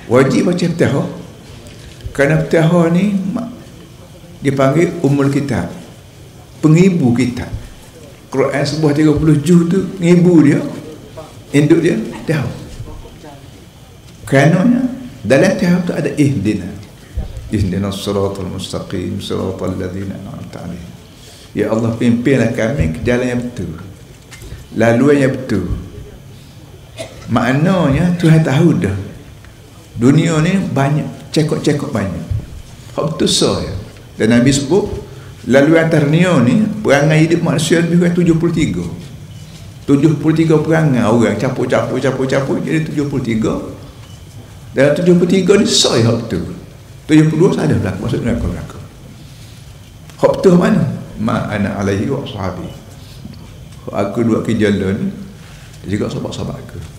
Wajib baca Fatihah. Kerana Fatihah ni dipanggil Ummul Kitab, pengibu kitab. Quran sebuah 30 juz tu ngibu dia, induk dia Fatihah. Karenanya dalam Fatihah tu ada ihdinas siratal mustaqim siratal ladzina an'amta 'alaihim. Ya Allah, pimpinlah kami ke jalan yang betul, laluan yang betul. Maknanya Tuhan tahu dah dunia ni banyak cekok-cekok banyak. Hak betul saya. Dan Nabi sebut laluan atas dunia ni perangai hidup manusia lebih kurang 73 perangai orang campur-campur jadi 73. Dalam 73 ni saya hak betul. 72 salah berlaku masuk neraka. Hak betul mana? Ma ana alaihi wa sahabi. Aku dua ke jalan juga sahabat-sahabat aku.